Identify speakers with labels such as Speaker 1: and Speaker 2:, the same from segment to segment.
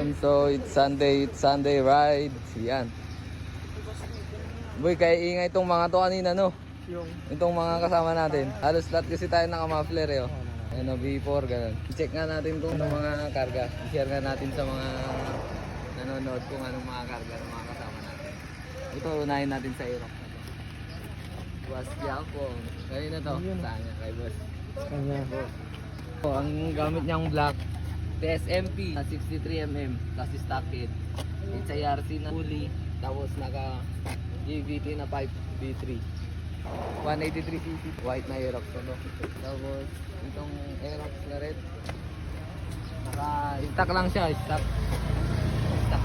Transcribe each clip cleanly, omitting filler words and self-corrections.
Speaker 1: Ayun, so it's Sunday ride. Yan. Boy, kaya ingay itong mga to kanina, no? Itong mga kasama natin. Halos lahat kasi tayo naka-muffler eh, oh. Ayun, V4, ganun. I-check nga natin kung anong mga karga. I-share nga natin sa mga nanonood kung anong mga karga ng mga kasama natin. Ito, unahin natin sa Aerox na to. Boss Japong. Kanina to? Saan niya? Kay Boss.
Speaker 2: Kanya.
Speaker 1: Ang gamit niyang black TSMP na 63mm kasi stock kit. It's a RC na pulley tapos naka GVT na 5V3 183cc white na Aerox ano. Tapos itong Aerox na red naka stock lang siya, stock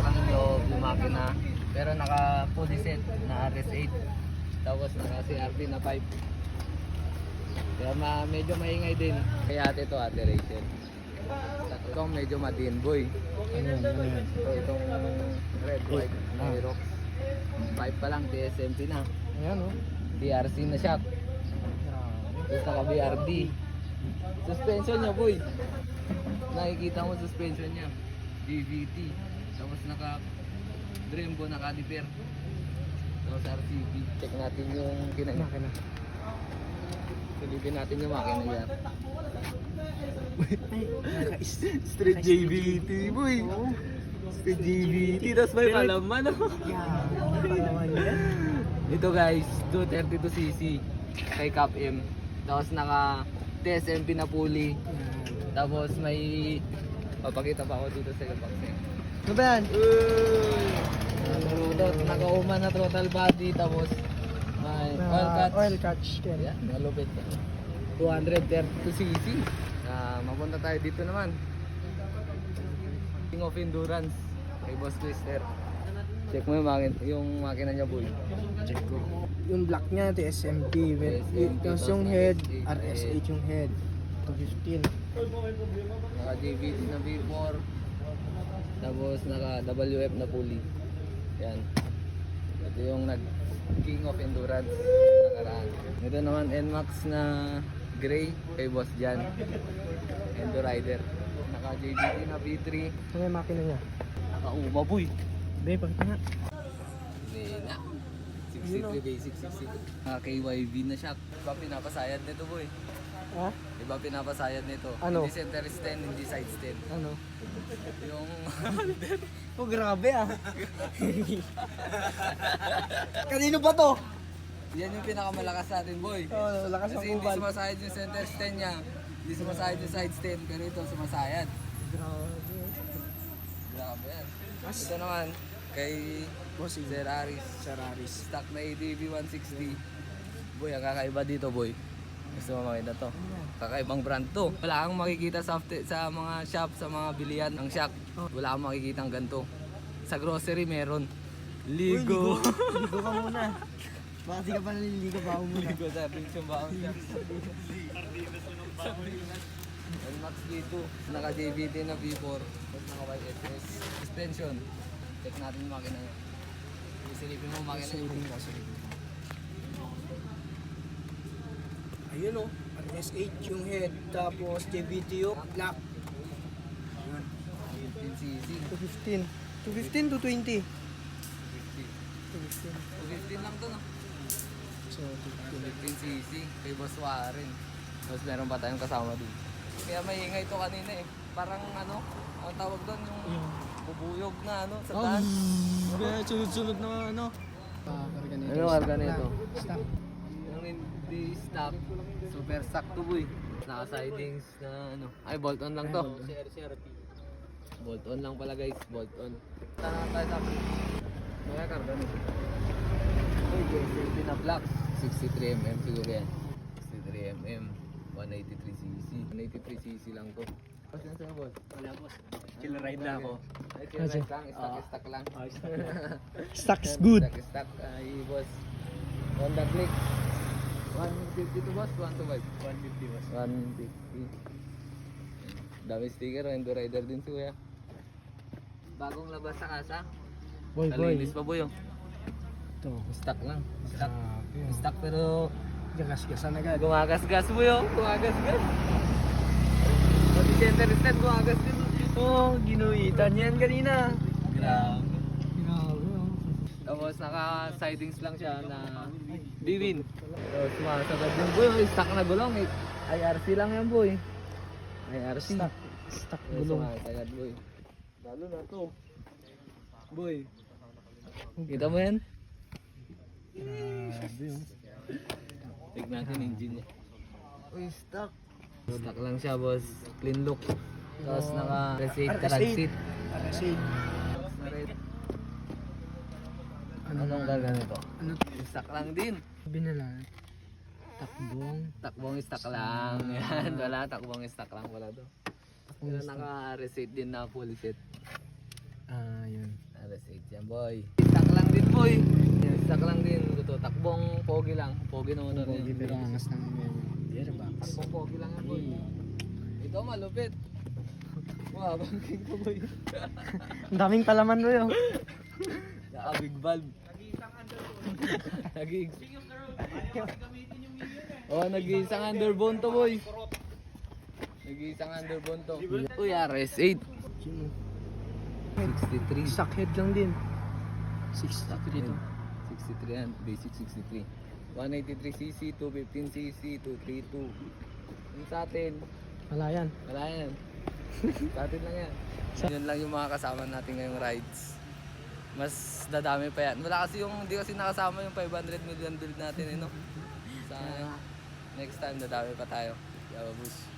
Speaker 1: lang yung makina pero naka fully set na RS8 tapos naka CRT na 5. Kaya medyo maingay din. Kaya ate Rachel. Itong medyo matin boy.
Speaker 2: Ano yan?
Speaker 1: So itong red white na Aerox. 5 pa lang TSMP na.
Speaker 2: Ayan oh.
Speaker 1: DRC na shock. Tapos naka BRD. Suspension niya boy. Nakikita mo suspension niya. DVT. Tapos naka Brembo na caliper. Tapos RCB. Check natin yung
Speaker 2: Makina.
Speaker 1: Silipin natin yung makina niya.
Speaker 2: Street JVT boy.
Speaker 1: Street GVT, tapos may palaman no? Ito guys, 232cc kay Cap M. Tapos naka TSMP na pulley. Tapos may papakita pa ako dito sa box eh.
Speaker 2: Ano ba yan?
Speaker 1: Naka-uma na throttle body tapos may
Speaker 2: Oil catch.
Speaker 1: Yeah, malupit. 232cc. Mapunta tayo dito naman. King of Endurance kay Boss Twister. Check mo yung makina niya boy.
Speaker 2: Check ko. Yung black niya, TSMP. Tapos yung head, RS8 yung head. 215.
Speaker 1: Naka JVT na V4. Tapos naka WF na pulley. Yan. Ito yung King of Endurance nakaraan. Ito naman NMAX na gray kay Boss Jan. Endo Rider. Naka JVT na V3.
Speaker 2: Ano yung makina niya?
Speaker 1: Naka-uma boy.
Speaker 2: Be, pagka nga.
Speaker 1: Hindi na. 63 basic 60. Naka KYV na shock. Iba pinapasayad nito boy.
Speaker 2: Ha?
Speaker 1: Iba pinapasayad nito.
Speaker 2: Ano?
Speaker 1: Hindi center stand, hindi side stand.
Speaker 2: Ano?
Speaker 1: Yung
Speaker 2: Oh, grabe ah. Kanino ba to?
Speaker 1: yan yung pinakamalakas natin boy.
Speaker 2: Oh, lakas
Speaker 1: Kasi
Speaker 2: ang
Speaker 1: hindi
Speaker 2: ubal.
Speaker 1: sumasayad yung center stand niya. Hindi sumasayad yung side stand. Pero ito sumasayad.
Speaker 2: Grabe.
Speaker 1: Grabe yan. Ito naman kay
Speaker 2: Bossing.
Speaker 1: Ferraris.
Speaker 2: Ferraris.
Speaker 1: Stock na ADV 160. Boy, ang kakaiba dito boy. Gusto mo makita to? Kakaibang brand to. Wala kang makikita sa mga shop, sa mga bilihan ng shop. Wala kang makikita ng ganito. Sa grocery meron. Ligo.
Speaker 2: Ligo ka muna. Baka di ka pa naliligo ba muna.
Speaker 1: Ligo sa pinchong baon siya. NMAX dito. Naka JVT na V4. Tapos naka YSS. Suspension. Check natin yung makina niya. Isilipin mo makina niya.
Speaker 2: Ayun oh. RS8 yung head. Tapos JVT yung black.
Speaker 1: 15cc.
Speaker 2: 215. 215 to 20.
Speaker 1: 50. 215 lang to no?
Speaker 2: So,
Speaker 1: 15cc. Kay Boss Warren. Tapos meron pa tayong kasama dito. Kaya maingay to kanina eh. Parang ano, ang tawag doon yung bubuyog na ano sa taas.
Speaker 2: sunod-sunod na ano. Karga nito.
Speaker 1: Ano karga nito?
Speaker 2: Stop.
Speaker 1: Yung hindi stock, super stock to boy. Naka-sidings na ano. Ay, bolt on lang to. Bolt on lang pala guys, bolt on. Tanong tayo sa kaya karga nito. Uy, GSLB na black. 63mm siguro yan. 63mm. 183cc. 183cc lang to. Boss yan sa'yo boss?
Speaker 3: Wala boss. Chill ride na ako.
Speaker 1: Ay, chill ride lang. Stock lang.
Speaker 2: Stock is good.
Speaker 1: Stock. Ay, boss. Honda Click. 150 to boss? 125?
Speaker 3: 150 boss.
Speaker 1: 150. Dami sticker. Endo Rider din si kuya. Bagong labas sa kasa.
Speaker 2: Boy.
Speaker 1: Kalinis pa boy oh.
Speaker 2: Ito.
Speaker 1: Stock lang. Stock.
Speaker 2: Grabe.
Speaker 1: Stock pero
Speaker 2: Gagas-gasan agad.
Speaker 1: gumagas-gas boy oh. Gumagas-gas. Pati center stand gumagas din.
Speaker 2: Oh, ginuitan yan kanina.
Speaker 1: Grabe.
Speaker 2: Grabe, oh.
Speaker 1: Tapos naka-sidings lang siya na Bwin. Pero sumasagad yung boy. Oh, stock na gulong. IRC lang yan boy. IRC.
Speaker 2: Stuck
Speaker 1: Yes,
Speaker 2: gulong.
Speaker 1: sumasagad boy. Lalo na to. Boy. Kita mo yan?
Speaker 2: Grabe, oh.
Speaker 1: Tignan natin engine niya.
Speaker 2: Uy, stuck.
Speaker 1: Stock lang siya boss. Clean look. Tapos
Speaker 2: Oh.
Speaker 1: naka-reset
Speaker 2: RS8.
Speaker 1: drag seat.
Speaker 2: RS8.
Speaker 1: Anong gagawin nito?
Speaker 2: Ano?
Speaker 1: Stock lang din.
Speaker 2: Sabi nila, takbong.
Speaker 1: Takbong stock lang. Yan, wala. Takbong stock lang wala to. Pero naka-reset din na full set.
Speaker 2: Ah, yun.
Speaker 1: Reset yan boy. Stock lang din boy. Yan, stock lang din. Ito, takbong pogi lang. Pogi na motor
Speaker 2: Pogi
Speaker 1: yan.
Speaker 2: pero angas ng gearbox.
Speaker 1: Takbong pogi lang yan boy. Ito malupit. Wow, bangking ko boy.
Speaker 2: Ang daming palaman mo yun.
Speaker 1: Naka-big valve. Nag-iig. Oh, nag-iisang underbone to boy. Nag-iisang underbone to. Uy, RS8. 63.
Speaker 2: Stock head lang din. 63 to.
Speaker 1: 63 yan. Basic 63. 183cc, 215cc, 232. Yung sa atin,
Speaker 2: Wala yan.
Speaker 1: wala yan. Sa atin lang yan. Yun lang yung mga kasama natin ngayong rides. Mas dadami pa yan. Wala kasi yung, hindi kasi nakasama yung 500 million build natin, no? Sa next time, dadami pa tayo. Yababus.